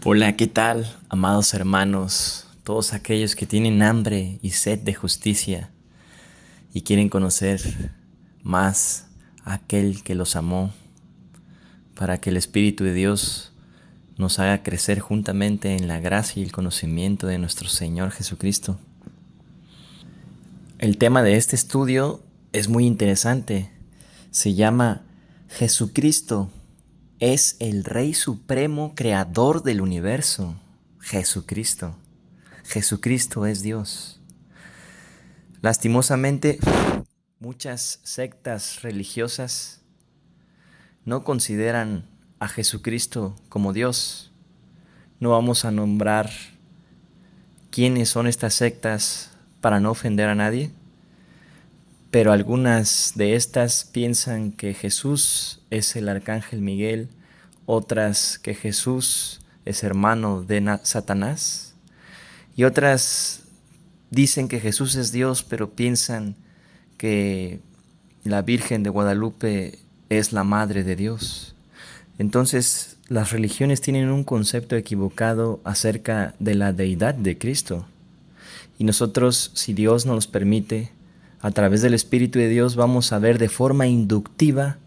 Hola, ¿qué tal, amados hermanos? Todos aquellos que tienen hambre y sed de justicia y quieren conocer más a aquel que los amó, para que el Espíritu de Dios nos haga crecer juntamente en la gracia y el conocimiento de nuestro Señor Jesucristo. El tema de este estudio es muy interesante. Se llama Jesucristo es el Rey Supremo Creador del universo. Jesucristo. Jesucristo es Dios. Lastimosamente, muchas sectas religiosas no consideran a Jesucristo como Dios. No vamos a nombrar quiénes son estas sectas para no ofender a nadie, pero algunas de estas piensan que Jesús es el arcángel Miguel, otras que Jesús es hermano de Satanás, y otras dicen que Jesús es Dios, pero piensan que la Virgen de Guadalupe es la madre de Dios. Entonces, las religiones tienen un concepto equivocado acerca de la deidad de Cristo. Y nosotros, si Dios nos los permite, a través del Espíritu de Dios vamos a ver de forma inductiva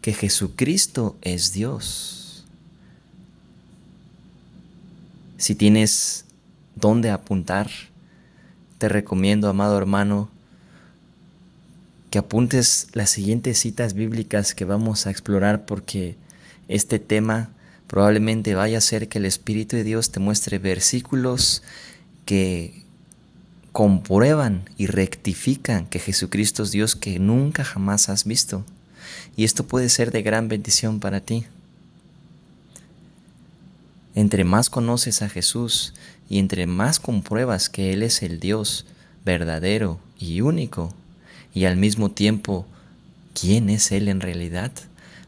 que Jesucristo es Dios. Si tienes dónde apuntar, te recomiendo, amado hermano, que apuntes las siguientes citas bíblicas que vamos a explorar, porque este tema probablemente vaya a hacer que el Espíritu de Dios te muestre versículos que comprueban y rectifican que Jesucristo es Dios que nunca jamás has visto. Y esto puede ser de gran bendición para ti. Entre más conoces a Jesús y entre más compruebas que Él es el Dios verdadero y único, y al mismo tiempo, ¿quién es Él en realidad?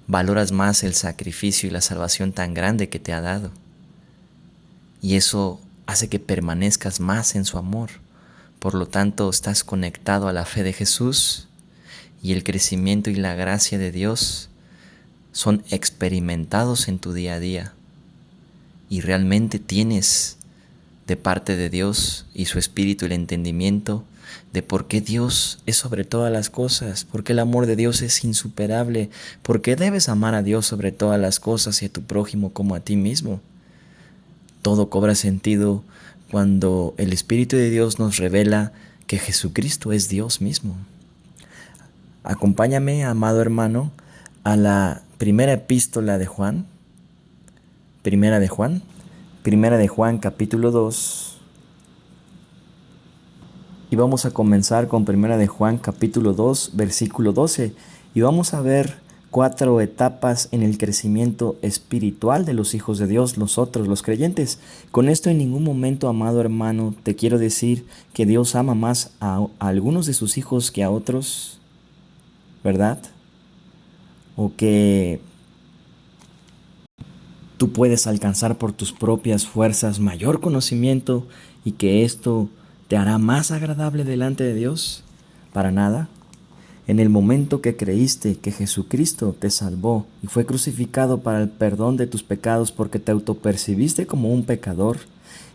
Valoras más el sacrificio y la salvación tan grande que te ha dado. Y eso hace que permanezcas más en su amor. Por lo tanto, estás conectado a la fe de Jesús y el crecimiento y la gracia de Dios son experimentados en tu día a día. Y realmente tienes de parte de Dios y su Espíritu el entendimiento de por qué Dios es sobre todas las cosas, por qué el amor de Dios es insuperable, por qué debes amar a Dios sobre todas las cosas y a tu prójimo como a ti mismo. Todo cobra sentido cuando el Espíritu de Dios nos revela que Jesucristo es Dios mismo. Acompáñame, amado hermano, a la primera epístola de Juan, Primera de Juan capítulo 2. Y vamos a comenzar con Primera de Juan capítulo 2, versículo 12. Y vamos a ver 4 etapas en el crecimiento espiritual de los hijos de Dios, los creyentes. Con esto en ningún momento, amado hermano, te quiero decir que Dios ama más a algunos de sus hijos que a otros, ¿verdad? O que tú puedes alcanzar por tus propias fuerzas mayor conocimiento y que esto te hará más agradable delante de Dios. Para nada. En el momento que creíste que Jesucristo te salvó y fue crucificado para el perdón de tus pecados porque te autopercibiste como un pecador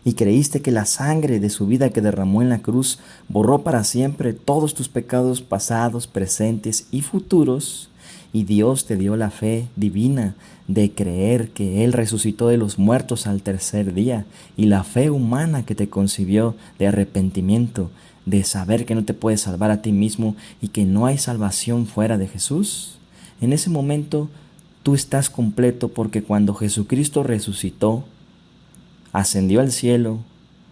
y creíste que la sangre de su vida que derramó en la cruz borró para siempre todos tus pecados pasados, presentes y futuros, y Dios te dio la fe divina de creer que Él resucitó de los muertos al tercer día, y la fe humana que te concibió de arrepentimiento, de saber que no te puedes salvar a ti mismo y que no hay salvación fuera de Jesús. En ese momento tú estás completo, porque cuando Jesucristo resucitó, ascendió al cielo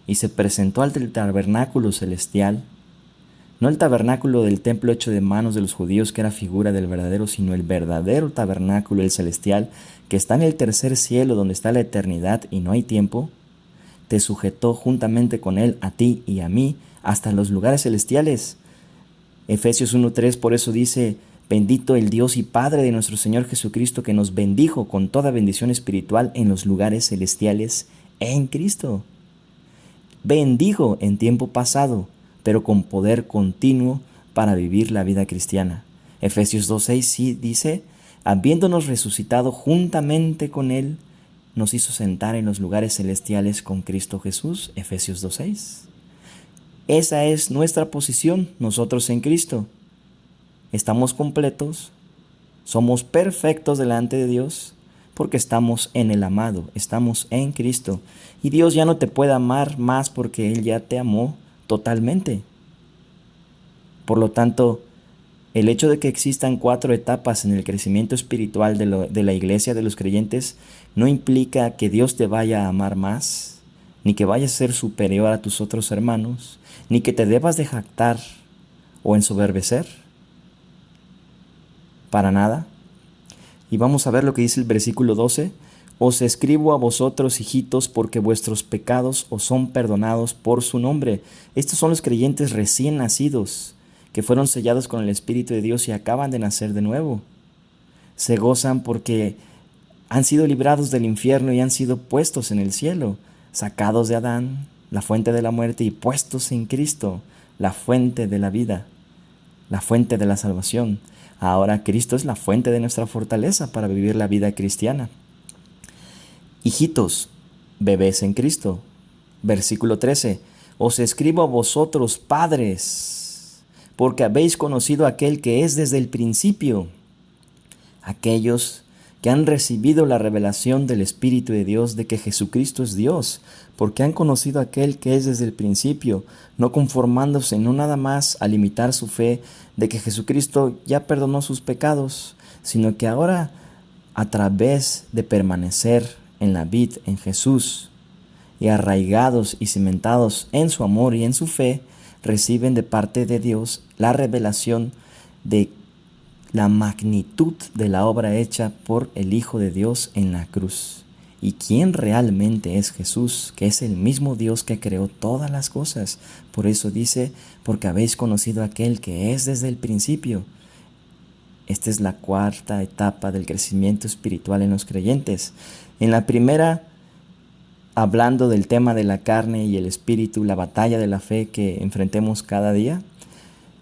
y se presentó al tabernáculo celestial, no el tabernáculo del templo hecho de manos de los judíos, que era figura del verdadero, sino el verdadero tabernáculo, el celestial, que está en el tercer cielo, donde está la eternidad y no hay tiempo, te sujetó juntamente con Él a ti y a mí hasta los lugares celestiales. Efesios 1:3 por eso dice: bendito el Dios y Padre de nuestro Señor Jesucristo, que nos bendijo con toda bendición espiritual en los lugares celestiales en Cristo. Bendijo en tiempo pasado, pero con poder continuo para vivir la vida cristiana. Efesios 2:6 sí dice: habiéndonos resucitado juntamente con Él nos hizo sentar en los lugares celestiales con Cristo Jesús, Efesios 2:6. Esa es nuestra posición, nosotros en Cristo. Estamos completos, somos perfectos delante de Dios, porque estamos en el amado, estamos en Cristo. Y Dios ya no te puede amar más porque Él ya te amó totalmente. Por lo tanto, el hecho de que existan 4 etapas en el crecimiento espiritual de la iglesia de los creyentes no implica que Dios te vaya a amar más, ni que vayas a ser superior a tus otros hermanos, ni que te debas de jactar o ensoberbecer. Para nada. Y vamos a ver lo que dice el versículo 12. Os escribo a vosotros, hijitos, porque vuestros pecados os son perdonados por su nombre. Estos son los creyentes recién nacidos, que fueron sellados con el Espíritu de Dios y acaban de nacer de nuevo. Se gozan porque han sido librados del infierno y han sido puestos en el cielo, sacados de Adán, la fuente de la muerte, y puestos en Cristo, la fuente de la vida, la fuente de la salvación. Ahora Cristo es la fuente de nuestra fortaleza para vivir la vida cristiana. Hijitos, bebés en Cristo. Versículo 13. Os escribo a vosotros, padres, porque habéis conocido a aquel que es desde el principio. Aquellos que han recibido la revelación del Espíritu de Dios de que Jesucristo es Dios, porque han conocido a aquel que es desde el principio, no conformándose no nada más a limitar su fe de que Jesucristo ya perdonó sus pecados, sino que ahora, a través de permanecer en la vid, en Jesús, y arraigados y cimentados en su amor y en su fe, reciben de parte de Dios la revelación de la magnitud de la obra hecha por el Hijo de Dios en la cruz. Y quién realmente es Jesús, que es el mismo Dios que creó todas las cosas. Por eso dice, porque habéis conocido a aquel que es desde el principio. Esta es la 4ª etapa del crecimiento espiritual en los creyentes. En la primera, hablando del tema de la carne y el espíritu, la batalla de la fe que enfrentemos cada día.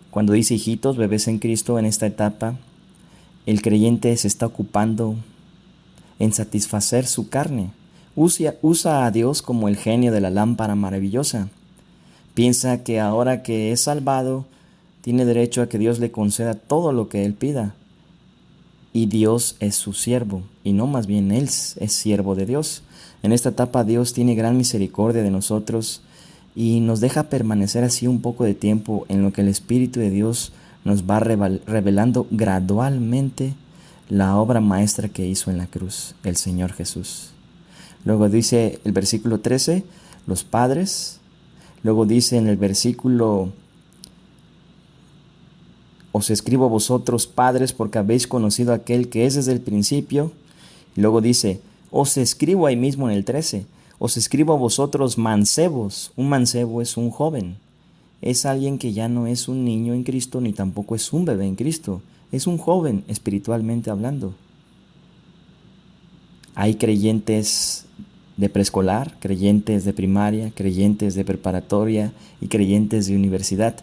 Cuando dice hijitos, bebés en Cristo, en esta etapa, el creyente se está ocupando en satisfacer su carne. Usa a Dios como el genio de la lámpara maravillosa. Piensa que ahora que es salvado, tiene derecho a que Dios le conceda todo lo que él pida. Y Dios es su siervo, y no más bien él es siervo de Dios. En esta etapa Dios tiene gran misericordia de nosotros y nos deja permanecer así un poco de tiempo en lo que el Espíritu de Dios nos va revelando gradualmente la obra maestra que hizo en la cruz, el Señor Jesús. Luego dice el versículo 13, los padres. Luego dice en el versículo, os escribo a vosotros, padres, porque habéis conocido a aquel que es desde el principio. Y luego dice, os escribo ahí mismo en el 13, os escribo a vosotros, mancebos. Un mancebo es un joven. Es alguien que ya no es un niño en Cristo, ni tampoco es un bebé en Cristo. Es un joven espiritualmente hablando. Hay creyentes de preescolar, creyentes de primaria, creyentes de preparatoria y creyentes de universidad.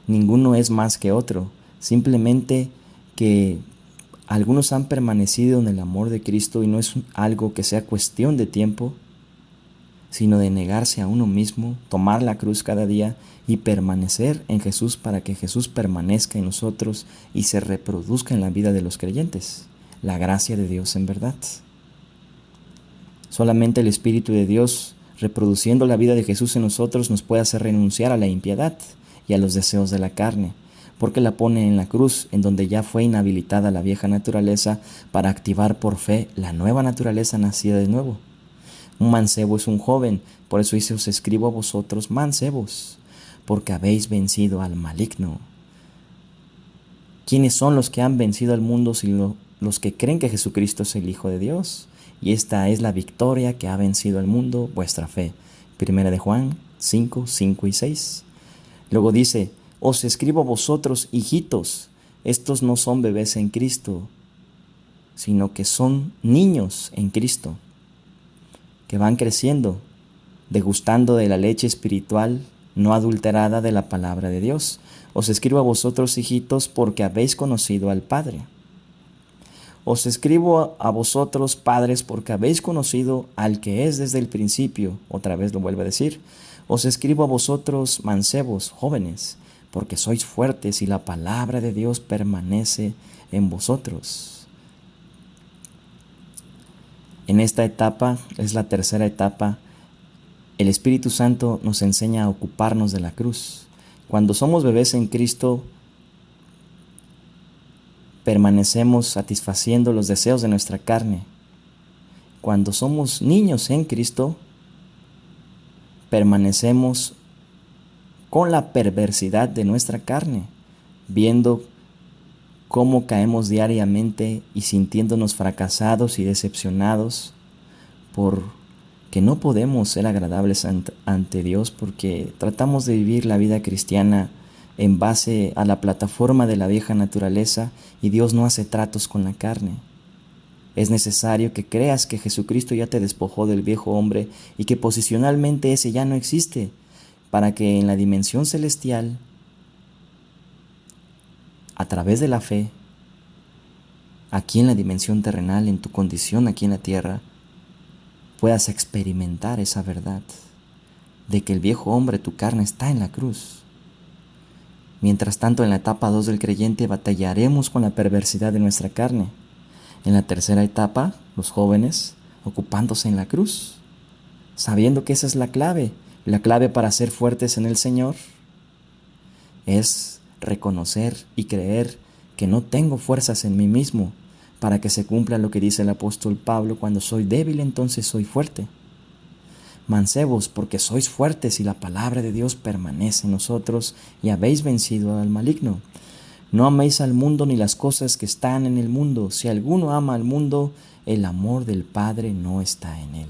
Ninguno es más que otro. Simplemente que algunos han permanecido en el amor de Cristo y no es algo que sea cuestión de tiempo, sino de negarse a uno mismo, tomar la cruz cada día y permanecer en Jesús para que Jesús permanezca en nosotros y se reproduzca en la vida de los creyentes. La gracia de Dios en verdad. Solamente el Espíritu de Dios, reproduciendo la vida de Jesús en nosotros, nos puede hacer renunciar a la impiedad y a los deseos de la carne, porque la pone en la cruz, en donde ya fue inhabilitada la vieja naturaleza para activar por fe la nueva naturaleza nacida de nuevo. Un mancebo es un joven, por eso dice, os escribo a vosotros mancebos, porque habéis vencido al maligno. ¿Quiénes son los que han vencido al mundo sino los que creen que Jesucristo es el Hijo de Dios? Y esta es la victoria que ha vencido al mundo, vuestra fe. 1 de Juan 5, 5 y 6. Luego dice, os escribo a vosotros, hijitos. Estos no son bebés en Cristo, sino que son niños en Cristo, que van creciendo, degustando de la leche espiritual no adulterada de la palabra de Dios. Os escribo a vosotros, hijitos, porque habéis conocido al Padre. Os escribo a vosotros, padres, porque habéis conocido al que es desde el principio. Otra vez lo vuelve a decir. Os escribo a vosotros, mancebos, jóvenes, porque sois fuertes y la palabra de Dios permanece en vosotros. En esta etapa, es la tercera etapa, el Espíritu Santo nos enseña a ocuparnos de la cruz. Cuando somos bebés en Cristo, permanecemos satisfaciendo los deseos de nuestra carne. Cuando somos niños en Cristo, permanecemos con la perversidad de nuestra carne, viendo cómo caemos diariamente y sintiéndonos fracasados y decepcionados porque no podemos ser agradables ante Dios, porque tratamos de vivir la vida cristiana en base a la plataforma de la vieja naturaleza y Dios no hace tratos con la carne. Es necesario que creas que Jesucristo ya te despojó del viejo hombre y que posicionalmente ese ya no existe, para que en la dimensión celestial, a través de la fe, aquí en la dimensión terrenal, en tu condición aquí en la tierra, puedas experimentar esa verdad de que el viejo hombre, tu carne, está en la cruz. Mientras tanto, en la etapa 2 del creyente batallaremos con la perversidad de nuestra carne. En la tercera etapa, los jóvenes ocupándose en la cruz, sabiendo que esa es la clave para ser fuertes en el Señor es reconocer y creer que no tengo fuerzas en mí mismo para que se cumpla lo que dice el apóstol Pablo: cuando soy débil, entonces soy fuerte. Mancebos, porque sois fuertes y la palabra de Dios permanece en nosotros y habéis vencido al maligno. No améis al mundo ni las cosas que están en el mundo. Si alguno ama al mundo, el amor del Padre no está en él.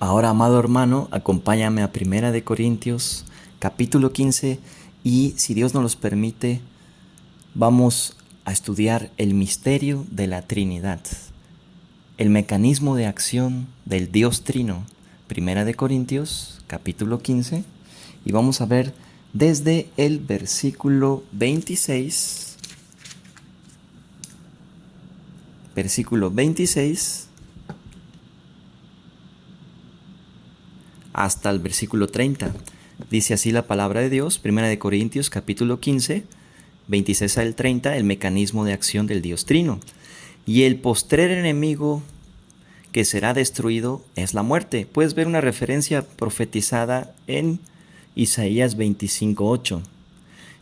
Ahora, amado hermano, acompáñame a 1 Corintios, capítulo 15, y si Dios nos los permite, vamos a estudiar el misterio de la Trinidad, el mecanismo de acción del Dios Trino. 1 Corintios, capítulo 15, y vamos a ver desde el versículo 26, hasta el versículo 30. Dice así la palabra de Dios, 1 Corintios capítulo 15, 26 al 30, el mecanismo de acción del Dios Trino. Y el postrer enemigo que será destruido es la muerte. Puedes ver una referencia profetizada en Isaías 25:8.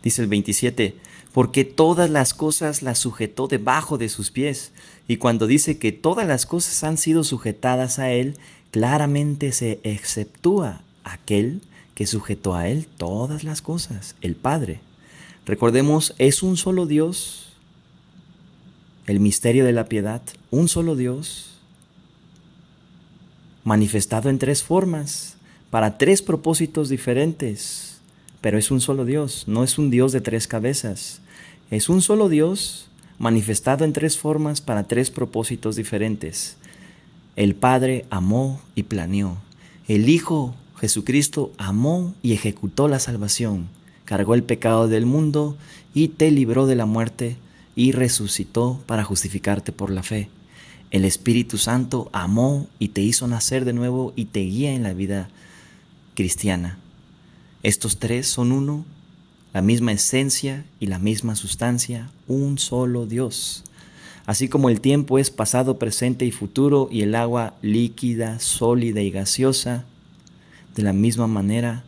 Dice el 27, porque todas las cosas las sujetó debajo de sus pies. Y cuando dice que todas las cosas han sido sujetadas a él, claramente se exceptúa aquel que sujetó a él todas las cosas, el Padre. Recordemos, es un solo Dios, el misterio de la piedad, un solo Dios, manifestado en tres formas, para tres propósitos diferentes, pero es un solo Dios, no es un Dios de tres cabezas, es un solo Dios manifestado en tres formas para tres propósitos diferentes. El Padre amó y planeó, el Hijo Jesucristo amó y ejecutó la salvación, cargó el pecado del mundo y te libró de la muerte y resucitó para justificarte por la fe. El Espíritu Santo amó y te hizo nacer de nuevo y te guía en la vida cristiana. Estos tres son uno, la misma esencia y la misma sustancia, un solo Dios. Así como el tiempo es pasado, presente y futuro, y el agua líquida, sólida y gaseosa, de la misma manera,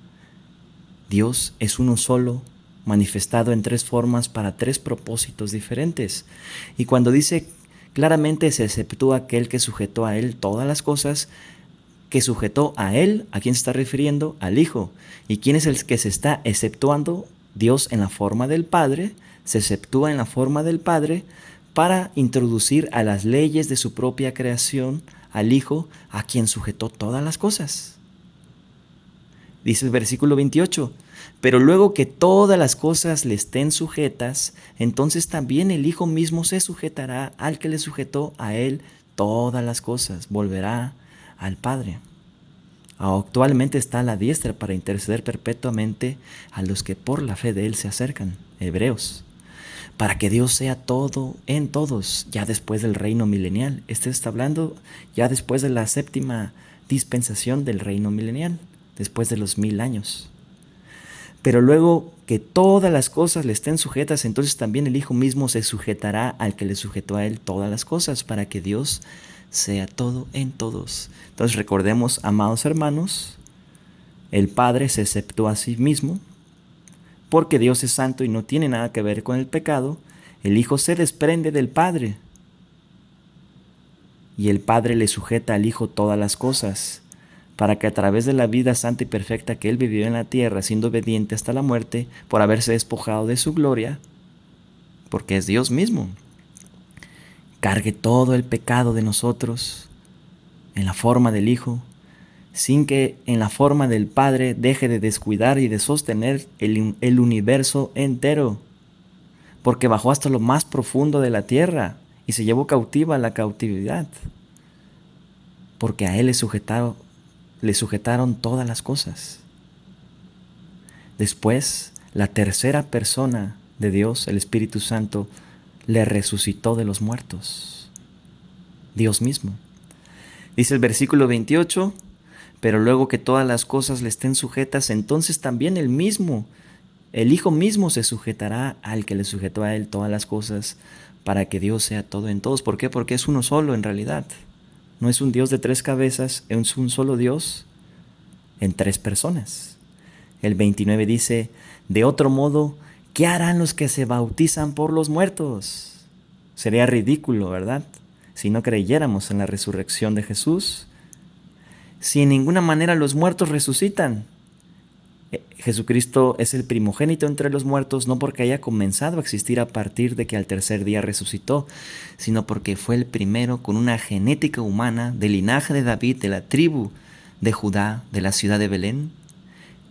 Dios es uno solo, manifestado en tres formas para tres propósitos diferentes. Y cuando dice claramente se exceptúa aquel que sujetó a él todas las cosas, que sujetó a él, ¿a quién se está refiriendo? Al Hijo. ¿Y quién es el que se está exceptuando? Dios en la forma del Padre, se exceptúa en la forma del Padre para introducir a las leyes de su propia creación al Hijo, a quien sujetó todas las cosas. Dice el versículo 28, pero luego que todas las cosas le estén sujetas, entonces también el Hijo mismo se sujetará al que le sujetó a él todas las cosas, volverá al Padre. Actualmente está a la diestra para interceder perpetuamente a los que por la fe de él se acercan. Hebreos. para que Dios sea todo en todos, ya después del reino milenial. Este está hablando ya después de la séptima dispensación del reino milenial, después de los 1000 años. Pero luego que todas las cosas le estén sujetas, entonces también el Hijo mismo se sujetará al que le sujetó a él todas las cosas, para que Dios sea todo en todos. Entonces recordemos, amados hermanos, el Padre se aceptó a sí mismo, porque Dios es santo y no tiene nada que ver con el pecado. El Hijo se desprende del Padre y el Padre le sujeta al Hijo todas las cosas, para que a través de la vida santa y perfecta que Él vivió en la tierra, siendo obediente hasta la muerte, por haberse despojado de su gloria, porque es Dios mismo, cargue todo el pecado de nosotros en la forma del Hijo, sin que en la forma del Padre deje de descuidar y de sostener el universo entero, porque bajó hasta lo más profundo de la tierra y se llevó cautiva la cautividad, porque a Él le sujetaron todas las cosas. Después, la tercera persona de Dios, el Espíritu Santo, le resucitó de los muertos. Dios mismo. Dice el versículo 28, pero luego que todas las cosas le estén sujetas, entonces también el Hijo mismo se sujetará al que le sujetó a él todas las cosas, para que Dios sea todo en todos. ¿Por qué? Porque es uno solo en realidad. No es un Dios de 3 cabezas, es un solo Dios en 3 personas. El 29 dice, de otro modo, ¿qué harán los que se bautizan por los muertos? Sería ridículo, ¿verdad? Si no creyéramos en la resurrección de Jesús. Si en ninguna manera los muertos resucitan. Jesucristo es el primogénito entre los muertos, no porque haya comenzado a existir a partir de que al tercer día resucitó, sino porque fue el primero con una genética humana del linaje de David, de la tribu de Judá, de la ciudad de Belén,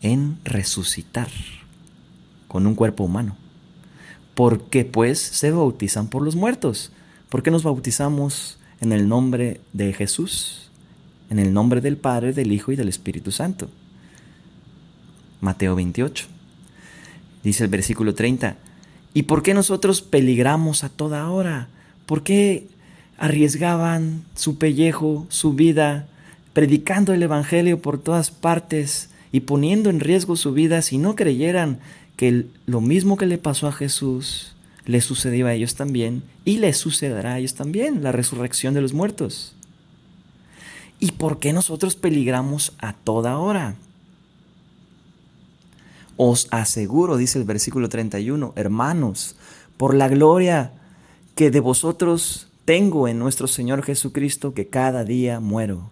en resucitar con un cuerpo humano. ¿Por qué pues se bautizan por los muertos? ¿Por qué nos bautizamos en el nombre de Jesús? En el nombre del Padre, del Hijo y del Espíritu Santo. Mateo 28. Dice el versículo 30. ¿Y por qué nosotros peligramos a toda hora? ¿Por qué arriesgaban su pellejo, su vida, predicando el Evangelio por todas partes y poniendo en riesgo su vida si no creyeran que lo mismo que le pasó a Jesús le sucedió a ellos también y les sucederá a ellos también, la resurrección de los muertos? ¿Y por qué nosotros peligramos a toda hora? Os aseguro, dice el versículo 31, hermanos, por la gloria que de vosotros tengo en nuestro Señor Jesucristo, que cada día muero.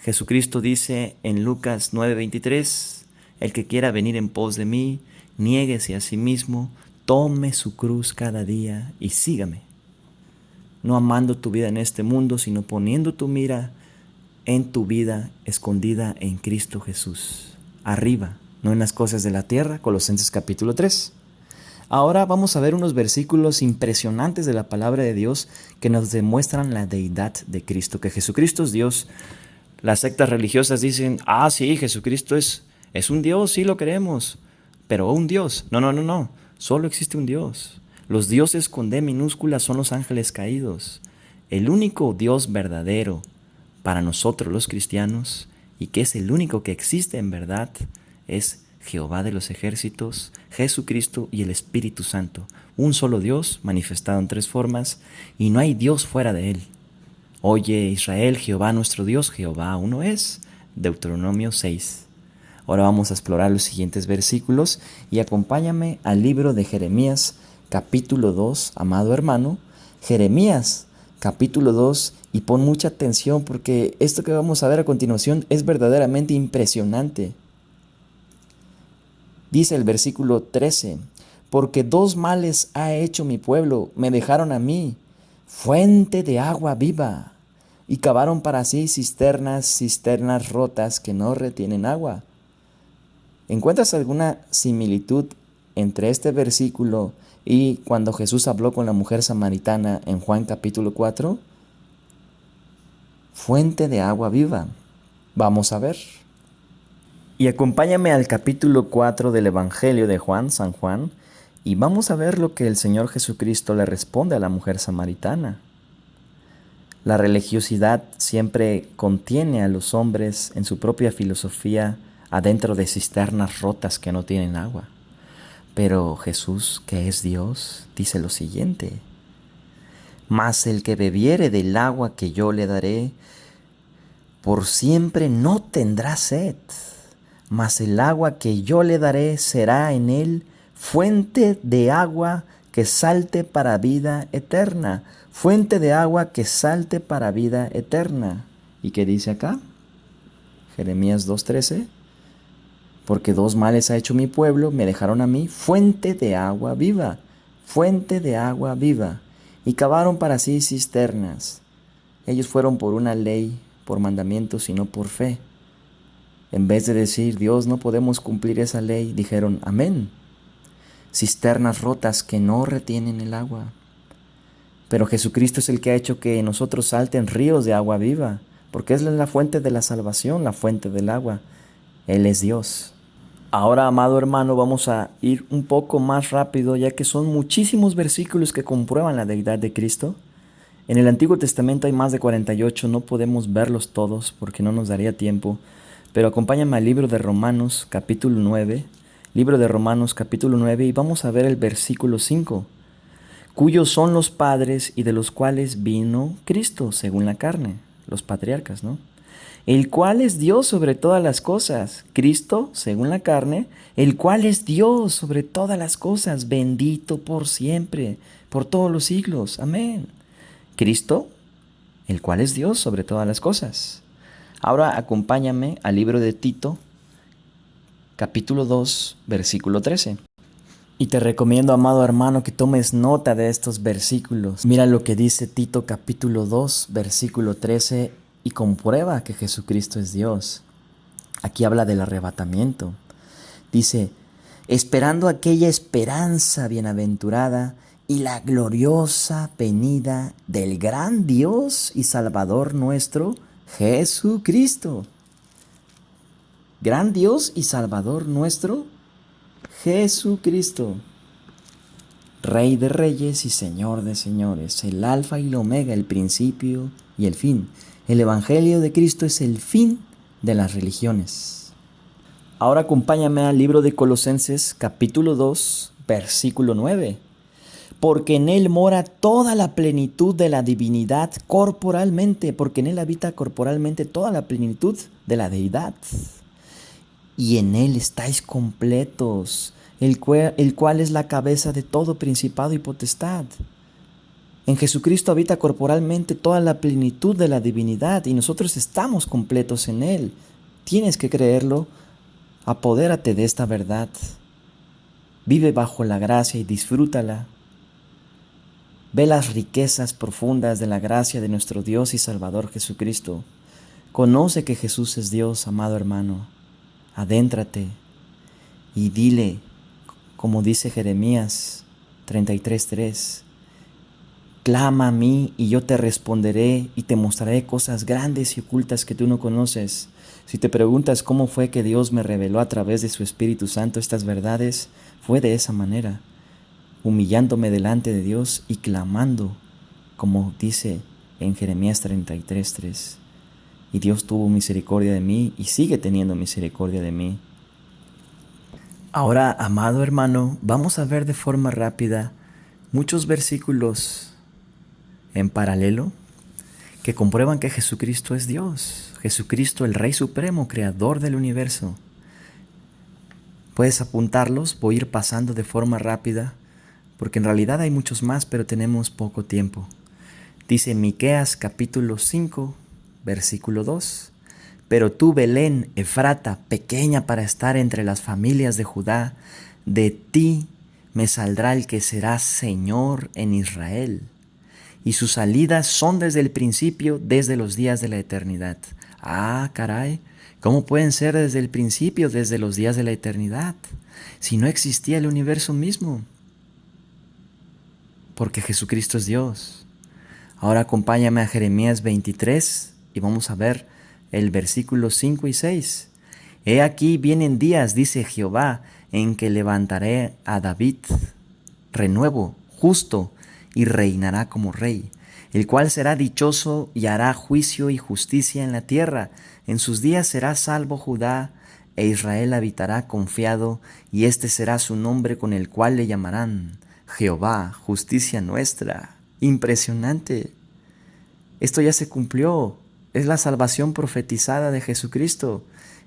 Jesucristo dice en Lucas 9:23, el que quiera venir en pos de mí, niéguese a sí mismo, tome su cruz cada día y sígame. No amando tu vida en este mundo, sino poniendo tu mira en tu vida escondida en Cristo Jesús. Arriba, no en las cosas de la tierra. Colosenses capítulo 3. Ahora vamos a ver unos versículos impresionantes de la palabra de Dios que nos demuestran la deidad de Cristo, que Jesucristo es Dios. Las sectas religiosas dicen, sí, Jesucristo es un Dios, sí lo creemos, pero un Dios. No, solo existe un Dios. Los dioses con D minúscula son los ángeles caídos. El único Dios verdadero para nosotros los cristianos, y que es el único que existe en verdad, es Jehová de los ejércitos, Jesucristo y el Espíritu Santo. Un solo Dios manifestado en 3 formas, y no hay Dios fuera de él. Oye Israel, Jehová nuestro Dios, Jehová uno es. Deuteronomio 6. Ahora vamos a explorar los siguientes versículos y acompáñame al libro de Jeremías capítulo 2, amado hermano. Jeremías capítulo 2, y pon mucha atención porque esto que vamos a ver a continuación es verdaderamente impresionante. Dice el versículo 13, porque 2 males ha hecho mi pueblo, me dejaron a mí, fuente de agua viva, y cavaron para sí cisternas rotas que no retienen agua. ¿Encuentras alguna similitud entre este versículo y cuando Jesús habló con la mujer samaritana en Juan capítulo 4? Fuente de agua viva. Vamos a ver. Y acompáñame al capítulo 4 del Evangelio de Juan, San Juan, Y vamos a ver lo que el Señor Jesucristo le responde a la mujer samaritana. La religiosidad siempre contiene a los hombres en su propia filosofía adentro de cisternas rotas que no tienen agua. Pero Jesús, que es Dios, dice lo siguiente: mas el que bebiere del agua que yo le daré, por siempre no tendrá sed, mas el agua que yo le daré será en él fuente de agua que salte para vida eterna. Fuente de agua que salte para vida eterna. ¿Y qué dice acá? Jeremías 2:13. Porque dos males ha hecho mi pueblo, me dejaron a mí fuente de agua viva. Fuente de agua viva. Y cavaron para sí cisternas. Ellos fueron por una ley, por mandamientos y no por fe. En vez de decir, Dios, no podemos cumplir esa ley, dijeron, amén. Cisternas rotas que no retienen el agua. Pero Jesucristo es el que ha hecho que en nosotros salten ríos de agua viva, porque es la fuente de la salvación, la fuente del agua. Él es Dios. Ahora, amado hermano, vamos a ir un poco más rápido, ya que son muchísimos versículos que comprueban la deidad de Cristo. En el Antiguo Testamento hay más de 48, no podemos verlos todos porque no nos daría tiempo, pero acompáñame al libro de Romanos capítulo 9, libro de Romanos capítulo 9, y vamos a ver el versículo 5, cuyos son los padres y de los cuales vino Cristo según la carne, los patriarcas, ¿no? El cual es Dios sobre todas las cosas, Cristo según la carne, el cual es Dios sobre todas las cosas, bendito por siempre, por todos los siglos, amén. Cristo, el cual es Dios sobre todas las cosas. Ahora acompáñame al libro de Tito, capítulo 2, versículo 13. Y te recomiendo, amado hermano, que tomes nota de estos versículos. Mira lo que dice Tito, capítulo 2, versículo 13, y comprueba que Jesucristo es Dios. Aquí habla del arrebatamiento. Dice, esperando aquella esperanza bienaventurada y la gloriosa venida del gran Dios y Salvador nuestro, Jesucristo. Gran Dios y Salvador nuestro, Jesucristo. Rey de reyes y Señor de señores, el alfa y el omega, el principio y el fin. El Evangelio de Cristo es el fin de las religiones. Ahora acompáñame al libro de Colosenses, capítulo 2, versículo 9. Porque en Él mora toda la plenitud de la divinidad corporalmente, porque en Él habita corporalmente toda la plenitud de la deidad. Y en Él estáis completos, el cual es la cabeza de todo principado y potestad. En Jesucristo habita corporalmente toda la plenitud de la divinidad y nosotros estamos completos en Él. Tienes que creerlo, apodérate de esta verdad, vive bajo la gracia y disfrútala. Ve las riquezas profundas de la gracia de nuestro Dios y Salvador Jesucristo. Conoce que Jesús es Dios, amado hermano. Adéntrate y dile, como dice Jeremías 33:3, clama a mí y yo te responderé y te mostraré cosas grandes y ocultas que tú no conoces. Si te preguntas cómo fue que Dios me reveló a través de su Espíritu Santo estas verdades, fue de esa manera, humillándome delante de Dios y clamando, como dice en Jeremías 33:3. Y Dios tuvo misericordia de mí y sigue teniendo misericordia de mí. Ahora, amado hermano, vamos a ver de forma rápida muchos versículos en paralelo que comprueban que Jesucristo es Dios. Jesucristo, el Rey Supremo, Creador del universo. Puedes apuntarlos, voy a ir pasando de forma rápida, porque en realidad hay muchos más, pero tenemos poco tiempo. Dice Miqueas capítulo 5, versículo 2. Pero tú, Belén, Efrata, pequeña para estar entre las familias de Judá, de ti me saldrá el que será Señor en Israel. Y sus salidas son desde el principio, desde los días de la eternidad. Ah, caray, ¿cómo pueden ser desde el principio, desde los días de la eternidad? Si no existía el universo mismo. Porque Jesucristo es Dios. Ahora acompáñame a Jeremías 23 y vamos a ver el versículo 5 y 6. He aquí vienen días, dice Jehová, en que levantaré a David renuevo, justo, y reinará como rey, el cual será dichoso y hará juicio y justicia en la tierra. En sus días será salvo Judá, e Israel habitará confiado, y este será su nombre con el cual le llamarán Jehová, justicia nuestra. Impresionante. Esto ya se cumplió. Es la salvación profetizada de Jesucristo.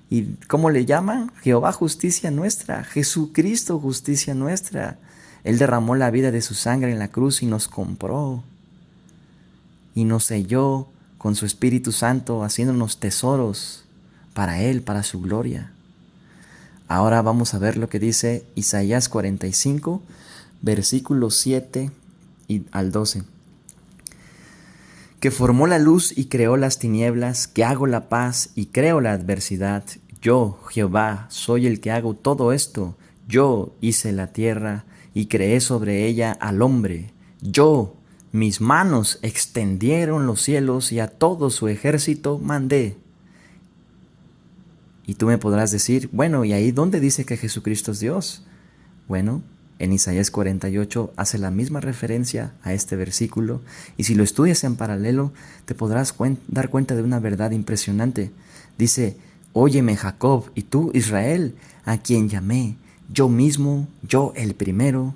¿Y cómo le llaman? Jehová, justicia nuestra. Jesucristo, justicia nuestra. Él derramó la vida de su sangre en la cruz y nos compró. Y nos selló con su Espíritu Santo, haciéndonos tesoros para Él, para su gloria. Ahora vamos a ver lo que dice Isaías 45, versículos 7 al 12. Que formó la luz y creó las tinieblas, que hago la paz y creo la adversidad. Yo, Jehová, soy el que hago todo esto. Yo hice la tierra y creé sobre ella al hombre. Yo, mis manos extendieron los cielos y a todo su ejército mandé. Y tú me podrás decir, bueno, ¿y ahí dónde dice que Jesucristo es Dios? Bueno, en Isaías 48 hace la misma referencia a este versículo, y si lo estudias en paralelo, te podrás dar cuenta de una verdad impresionante. Dice, óyeme Jacob, y tú Israel, a quien llamé, yo mismo, yo el primero,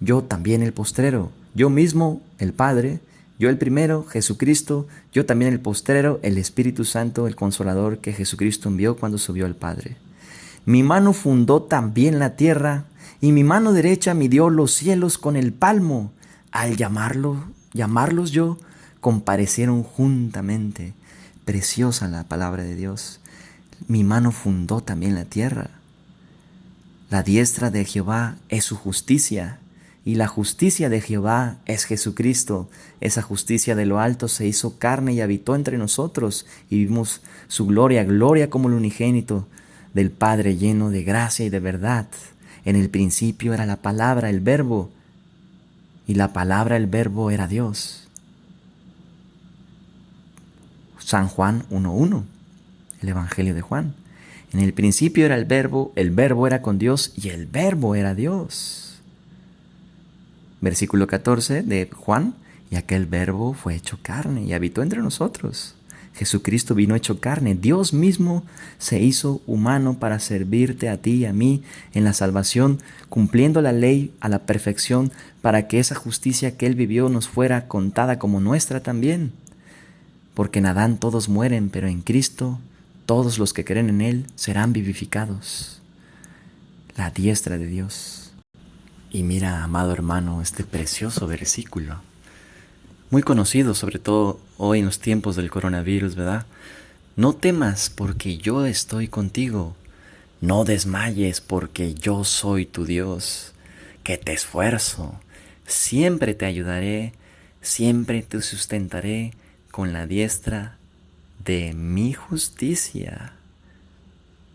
yo también el postrero, yo mismo el Padre, yo el primero, Jesucristo, yo también el postrero, el Espíritu Santo, el Consolador que Jesucristo envió cuando subió al Padre. Mi mano fundó también la tierra, y mi mano derecha midió los cielos con el palmo. Al llamarlos yo, comparecieron juntamente. Preciosa la palabra de Dios. Mi mano fundó también la tierra. La diestra de Jehová es su justicia, y la justicia de Jehová es Jesucristo. Esa justicia de lo alto se hizo carne y habitó entre nosotros, y vimos su gloria, gloria como el unigénito del Padre, lleno de gracia y de verdad. En el principio era la palabra, el verbo, y la palabra, el verbo, era Dios. San Juan 1:1, el Evangelio de Juan. En el principio era el verbo era con Dios y el verbo era Dios. Versículo 14 de Juan, y aquel verbo fue hecho carne y habitó entre nosotros. Jesucristo vino hecho carne, Dios mismo se hizo humano para servirte a ti y a mí en la salvación, cumpliendo la ley a la perfección para que esa justicia que Él vivió nos fuera contada como nuestra también. Porque en Adán todos mueren, pero en Cristo todos los que creen en Él serán vivificados. La diestra de Dios. Y mira, amado hermano, este precioso versículo, muy conocido sobre todo hoy en los tiempos del coronavirus, ¿verdad? No temas porque yo estoy contigo. No desmayes porque yo soy tu Dios, que te esfuerzo. Siempre te ayudaré, siempre te sustentaré con la diestra de mi justicia.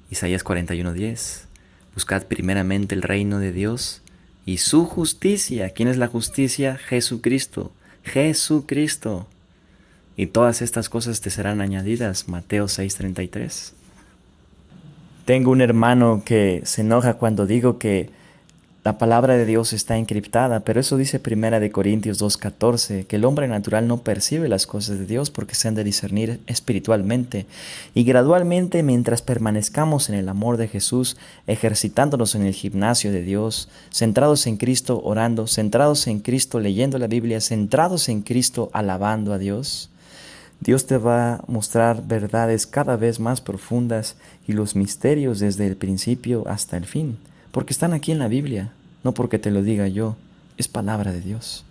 Isaías 41:10. Buscad primeramente el reino de Dios y su justicia. ¿Quién es la justicia? Jesucristo. Jesucristo. Y todas estas cosas te serán añadidas. Mateo 6:33. Tengo un hermano que se enoja cuando digo que la palabra de Dios está encriptada, pero eso dice 1 Corintios 2:14, que el hombre natural no percibe las cosas de Dios porque se han de discernir espiritualmente. Y gradualmente, mientras permanezcamos en el amor de Jesús, ejercitándonos en el gimnasio de Dios, centrados en Cristo orando, centrados en Cristo leyendo la Biblia, centrados en Cristo alabando a Dios, Dios te va a mostrar verdades cada vez más profundas y los misterios desde el principio hasta el fin. Porque están aquí en la Biblia, no porque te lo diga yo, es palabra de Dios.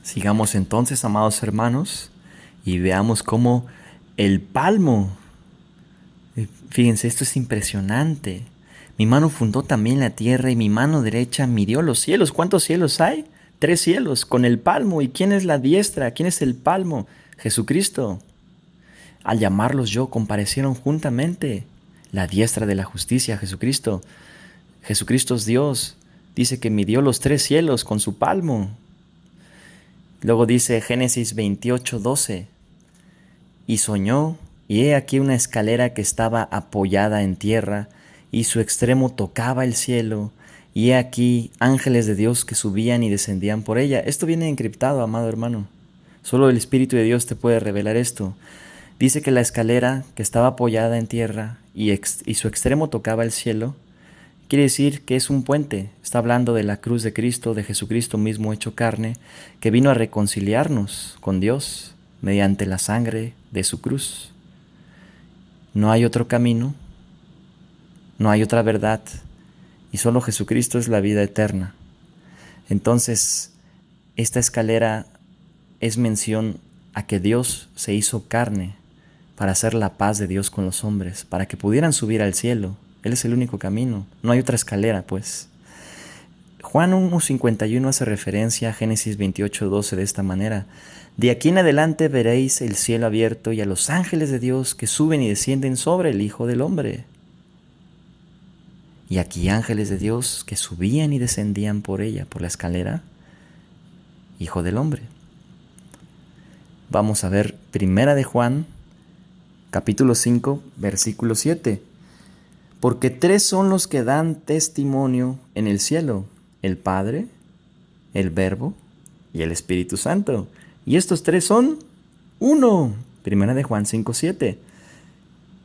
Sigamos entonces, amados hermanos, y veamos cómo el palmo, fíjense, esto es impresionante. Mi mano fundó también la tierra y mi mano derecha midió los cielos. ¿Cuántos cielos hay? 3 cielos con el palmo. ¿Y quién es la diestra? ¿Quién es el palmo? Jesucristo. Al llamarlos yo, comparecieron juntamente. La diestra de la justicia, Jesucristo. Jesucristo es Dios. Dice que midió los 3 cielos con su palmo. Luego dice Génesis 28:12. Y soñó, y he aquí una escalera que estaba apoyada en tierra, y su extremo tocaba el cielo, y he aquí ángeles de Dios que subían y descendían por ella. Esto viene encriptado, amado hermano. Solo el Espíritu de Dios te puede revelar esto. Dice que la escalera que estaba apoyada en tierra y su extremo tocaba el cielo, quiere decir que es un puente. Está hablando de la cruz de Cristo, de Jesucristo mismo hecho carne, que vino a reconciliarnos con Dios mediante la sangre de su cruz. No hay otro camino, no hay otra verdad, y solo Jesucristo es la vida eterna. Entonces, esta escalera es mención a que Dios se hizo carne para hacer la paz de Dios con los hombres, para que pudieran subir al cielo. Él es el único camino, no hay otra escalera, pues. Juan 1:51 hace referencia a Génesis 28:12 de esta manera: de aquí en adelante veréis el cielo abierto y a los ángeles de Dios que suben y descienden sobre el Hijo del Hombre. Y aquí ángeles de Dios que subían y descendían por ella, por la escalera, Hijo del Hombre. Vamos a ver Primera de Juan, capítulo 5, versículo 7. Porque tres son los que dan testimonio en el cielo: el Padre, el Verbo y el Espíritu Santo. Y estos tres son uno. Primera de Juan 5, 7.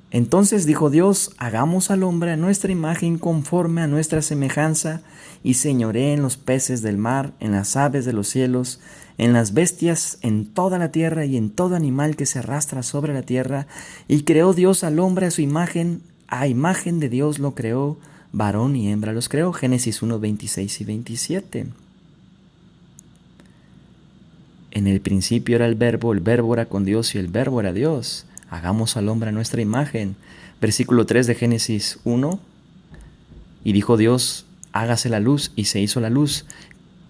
Entonces dijo Dios: hagamos al hombre a nuestra imagen, conforme a nuestra semejanza, y señoree en los peces del mar, en las aves de los cielos, en las bestias, en toda la tierra y en todo animal que se arrastra sobre la tierra. Y creó Dios al hombre a su imagen, a imagen de Dios lo creó, varón y hembra los creó. Génesis 1, 26 y 27. En el principio era el verbo era con Dios y el verbo era Dios. Hagamos al hombre a nuestra imagen. Versículo 3 de Génesis 1. Y dijo Dios: hágase la luz, y se hizo la luz.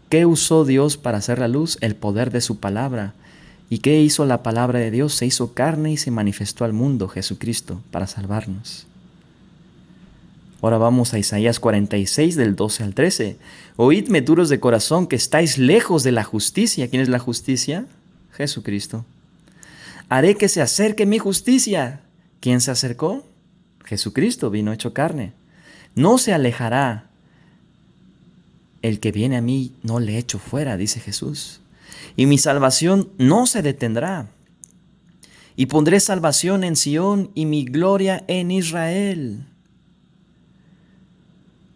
¿Qué usó Dios para hacer la luz? El poder de su palabra. ¿Y qué hizo la palabra de Dios? Se hizo carne y se manifestó al mundo, Jesucristo, para salvarnos. Ahora vamos a Isaías 46, del 12 al 13. Oídme, duros de corazón, que estáis lejos de la justicia. ¿Quién es la justicia? Jesucristo. Haré que se acerque mi justicia. ¿Quién se acercó? Jesucristo vino hecho carne. No se alejará. El que viene a mí no le echo fuera, dice Jesús. Y mi salvación no se detendrá. Y pondré salvación en Sión y mi gloria en Israel.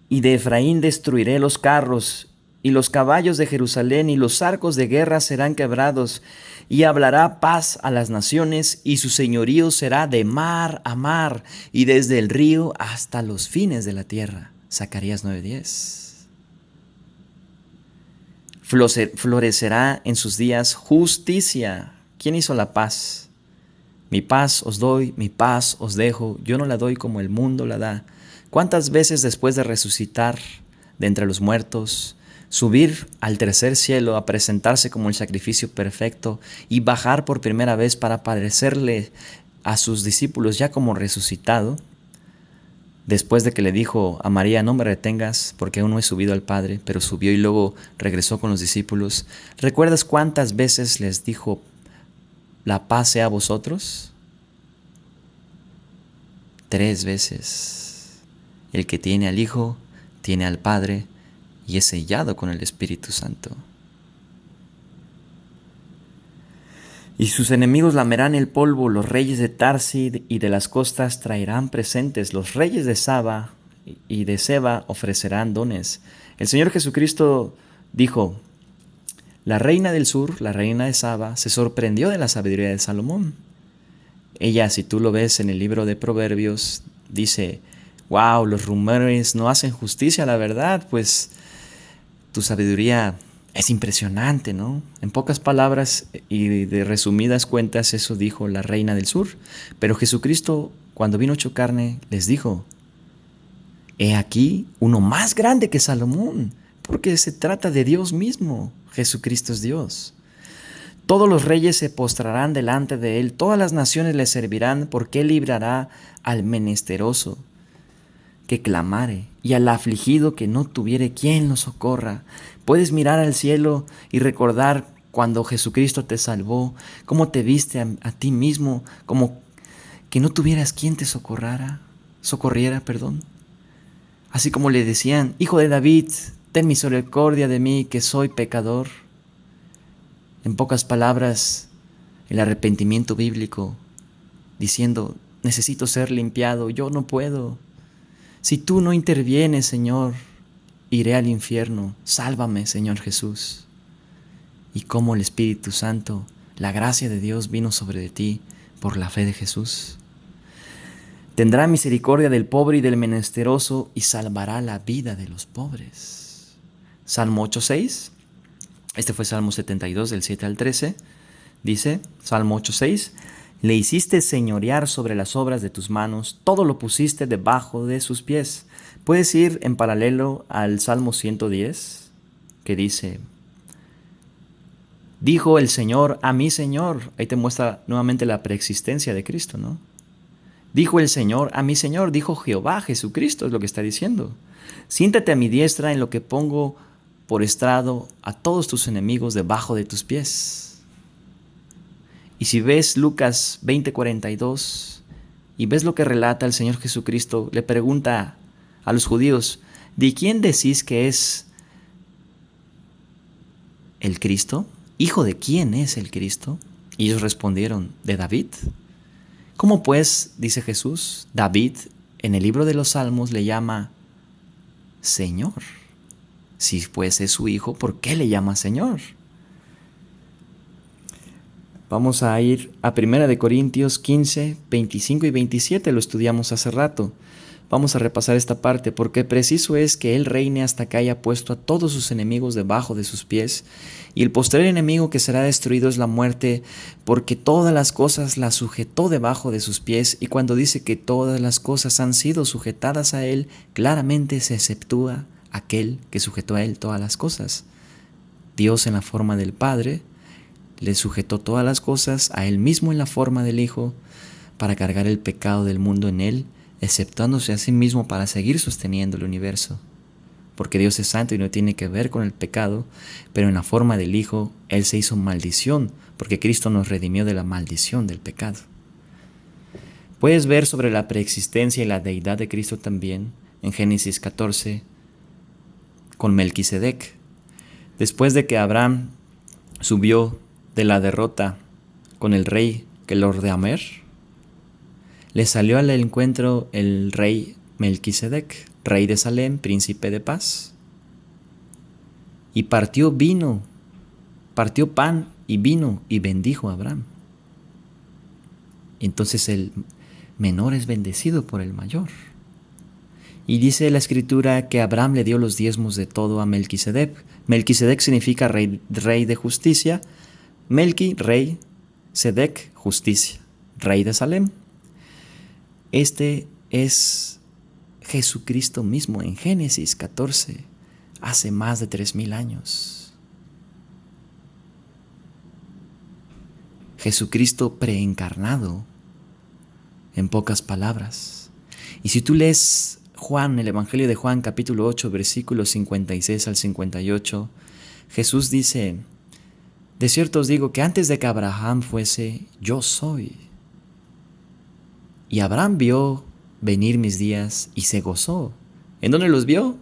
Y de Efraín destruiré los carros y los caballos de Jerusalén, y los arcos de guerra serán quebrados, y hablará paz a las naciones, y su señorío será de mar a mar, y desde el río hasta los fines de la tierra. Zacarías 9:10. Florecerá en sus días justicia. ¿Quién hizo la paz? Mi paz os doy, mi paz os dejo, yo no la doy como el mundo la da. ¿Cuántas veces después de resucitar de entre los muertos, subir al tercer cielo a presentarse como el sacrificio perfecto y bajar por primera vez para parecerle a sus discípulos ya como resucitado, después de que le dijo a María: no me retengas porque aún no he subido al Padre, pero subió y luego regresó con los discípulos? ¿Recuerdas cuántas veces les dijo: la paz sea a vosotros? 3 veces. El que tiene al Hijo, tiene al Padre y es sellado con el Espíritu Santo. Y sus enemigos lamerán el polvo, los reyes de Tarsis y de las costas traerán presentes, los reyes de Saba y de Seba ofrecerán dones. El Señor Jesucristo dijo: la reina del sur, la reina de Saba, se sorprendió de la sabiduría de Salomón. Ella, si tú lo ves en el libro de Proverbios, dice: wow, los rumores no hacen justicia a la verdad, pues tu sabiduría es impresionante, ¿no? En pocas palabras y de resumidas cuentas, eso dijo la reina del sur. Pero Jesucristo, cuando vino hecho carne, les dijo: he aquí uno más grande que Salomón, porque se trata de Dios mismo. Jesucristo es Dios. Todos los reyes se postrarán delante de él, todas las naciones le servirán, porque él librará al menesteroso que clamare, y al afligido que no tuviere quien lo socorra. Puedes mirar al cielo y recordar cuando Jesucristo te salvó, cómo te viste a ti mismo, como que no tuvieras quien te socorriera. Así como le decían, Hijo de David, ten misericordia de mí, que soy pecador. En pocas palabras, el arrepentimiento bíblico, diciendo, necesito ser limpiado, yo no puedo. Si tú no intervienes, Señor, iré al infierno. Sálvame, Señor Jesús. Y como el Espíritu Santo, la gracia de Dios vino sobre ti por la fe de Jesús. Tendrá misericordia del pobre y del menesteroso y salvará la vida de los pobres. Salmo 8:6. Este fue Salmo 72, del 7 al 13. Dice, Salmo 8:6, le hiciste señorear sobre las obras de tus manos, todo lo pusiste debajo de sus pies. Puedes ir en paralelo al Salmo 110, que dice, dijo el Señor a mi Señor. Ahí te muestra nuevamente la preexistencia de Cristo, ¿no? Dijo el Señor a mi Señor, dijo Jehová, Jesucristo es lo que está diciendo. Siéntate a mi diestra en lo que pongo por estrado a todos tus enemigos debajo de tus pies. Y si ves Lucas 20:42 y ves lo que relata el Señor Jesucristo, le pregunta a los judíos, ¿de quién decís que es el Cristo? ¿Hijo de quién es el Cristo? Y ellos respondieron, de David. ¿Cómo pues, dice Jesús, David en el libro de los Salmos le llama Señor? Si pues es su hijo, ¿por qué le llama Señor? Vamos a ir a 1 Corintios 15, 25 y 27, lo estudiamos hace rato. Vamos a repasar esta parte, porque preciso es que Él reine hasta que haya puesto a todos sus enemigos debajo de sus pies, y el postrer enemigo que será destruido es la muerte, porque todas las cosas las sujetó debajo de sus pies, y cuando dice que todas las cosas han sido sujetadas a Él, claramente se exceptúa aquel que sujetó a Él todas las cosas. Dios en la forma del Padre le sujetó todas las cosas a Él mismo en la forma del Hijo para cargar el pecado del mundo en Él, exceptuándose a sí mismo para seguir sosteniendo el universo. Porque Dios es santo y no tiene que ver con el pecado, pero en la forma del Hijo Él se hizo maldición, porque Cristo nos redimió de la maldición del pecado. Puedes ver sobre la preexistencia y la deidad de Cristo también en Génesis 14 con Melquisedec. Después de que Abraham subió de la derrota con el rey Kelordeamer, le salió al encuentro el rey Melquisedec, rey de Salem, príncipe de paz, y partió pan y vino y bendijo a Abraham. Entonces el menor es bendecido por el mayor. Y dice la escritura que Abraham le dio los diezmos de todo a Melquisedec. Melquisedec significa rey de justicia. Melqui, rey, Sedec, justicia, rey de Salem. Este es Jesucristo mismo en Génesis 14, hace más de 3000 años. Jesucristo preencarnado, en pocas palabras. Y si tú lees Juan, el Evangelio de Juan, capítulo 8, versículos 56 al 58, Jesús dice, de cierto os digo que antes de que Abraham fuese, yo soy. Y Abraham vio venir mis días y se gozó. ¿En dónde los vio?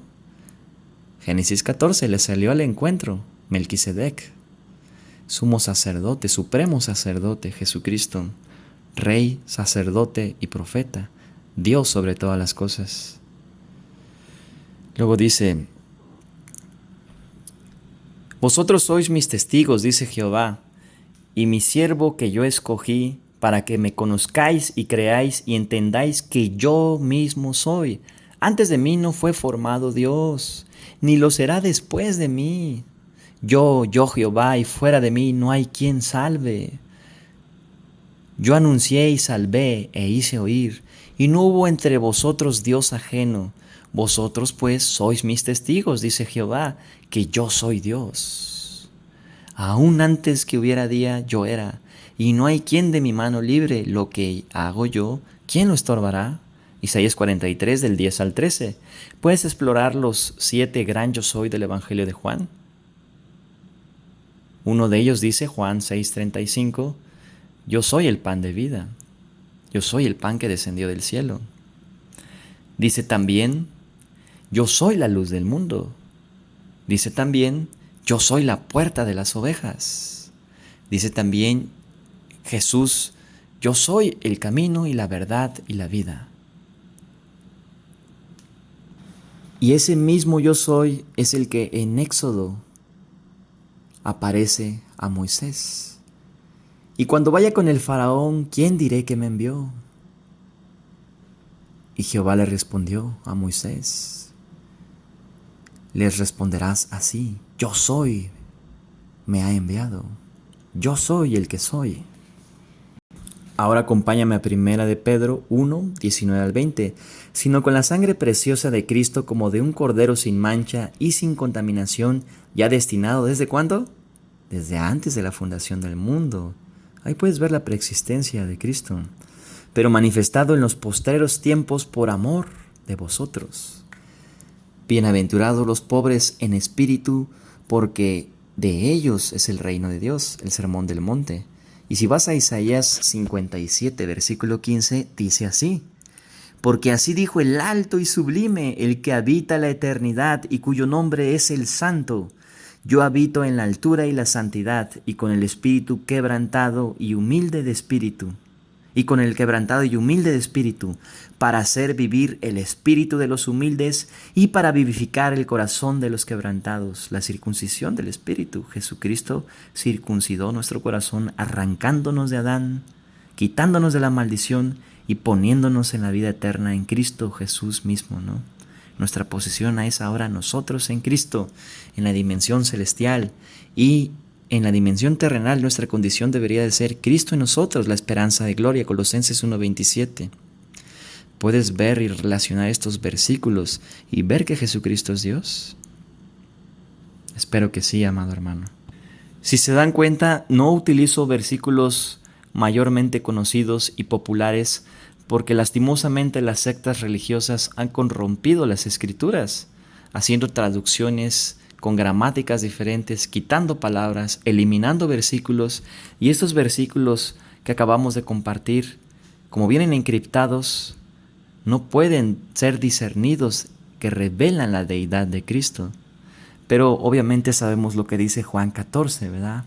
Génesis 14, le salió al encuentro Melquisedec, sumo sacerdote, supremo sacerdote, Jesucristo, rey, sacerdote y profeta, Dios sobre todas las cosas. Luego dice, vosotros sois mis testigos, dice Jehová, y mi siervo que yo escogí, para que me conozcáis y creáis y entendáis que yo mismo soy. Antes de mí no fue formado Dios, ni lo será después de mí. Yo Jehová, y fuera de mí no hay quien salve. Yo anuncié y salvé e hice oír, y no hubo entre vosotros Dios ajeno. Vosotros pues sois mis testigos, dice Jehová, que yo soy Dios. Aún antes que hubiera día, yo era, y no hay quien de mi mano libre. Lo que hago yo, ¿quién lo estorbará? Isaías 43, del 10 al 13. ¿Puedes explorar los 7 gran yo soy del Evangelio de Juan? Uno de ellos dice, Juan 6:35, yo soy el pan de vida, yo soy el pan que descendió del cielo. Dice también, yo soy la luz del mundo. Dice también, yo soy la puerta de las ovejas. Dice también Jesús, yo soy el camino y la verdad y la vida. Y ese mismo yo soy es el que en Éxodo aparece a Moisés. Y cuando vaya con el faraón, ¿quién diré que me envió? Y Jehová le respondió a Moisés, les responderás así, yo soy, me ha enviado, yo soy el que soy. Ahora acompáñame a 1 de Pedro 1, 19 al 20. Sino con la sangre preciosa de Cristo como de un cordero sin mancha y sin contaminación, ya destinado ¿desde cuándo? Desde antes de la fundación del mundo. Ahí puedes ver la preexistencia de Cristo. Pero manifestado en los postreros tiempos por amor de vosotros. Bienaventurados los pobres en espíritu, porque de ellos es el reino de Dios, el sermón del monte. Y si vas a Isaías 57, versículo 15, dice así: porque así dijo el alto y sublime, el que habita la eternidad y cuyo nombre es el Santo. Yo habito en la altura y la santidad, y con el espíritu quebrantado y humilde de espíritu. Y con el quebrantado y humilde de espíritu, para hacer vivir el espíritu de los humildes y para vivificar el corazón de los quebrantados. La circuncisión del espíritu. Jesucristo circuncidó nuestro corazón, arrancándonos de Adán, quitándonos de la maldición y poniéndonos en la vida eterna en Cristo Jesús mismo, ¿no? Nuestra posición es ahora nosotros en Cristo, en la dimensión celestial, y en la dimensión terrenal nuestra condición debería de ser Cristo en nosotros, la esperanza de gloria, Colosenses 1:27. ¿Puedes ver y relacionar estos versículos y ver que Jesucristo es Dios? Espero que sí, amado hermano. Si se dan cuenta, no utilizo versículos mayormente conocidos y populares porque lastimosamente las sectas religiosas han corrompido las escrituras, haciendo traducciones con gramáticas diferentes, quitando palabras, eliminando versículos, y estos versículos que acabamos de compartir, como vienen encriptados, no pueden ser discernidos, que revelan la deidad de Cristo. Pero obviamente sabemos lo que dice Juan 14, ¿verdad?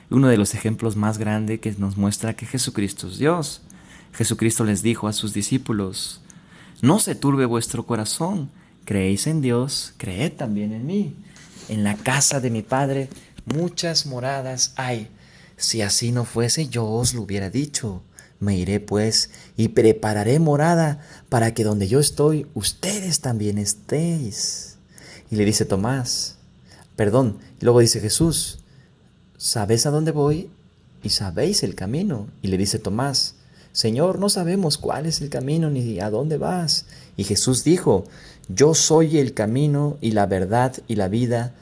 Uno de los ejemplos más grandes que nos muestra que Jesucristo es Dios. Jesucristo les dijo a sus discípulos: no se turbe vuestro corazón, creéis en Dios, creed también en mí. En la casa de mi Padre muchas moradas hay. Si así no fuese, yo os lo hubiera dicho. Me iré pues y prepararé morada para que donde yo estoy, ustedes también estéis. Y le dice Tomás, luego dice Jesús, ¿sabéis a dónde voy? Y sabéis el camino. Y le dice Tomás, Señor, no sabemos cuál es el camino ni a dónde vas. Y Jesús dijo, yo soy el camino y la verdad y la vida,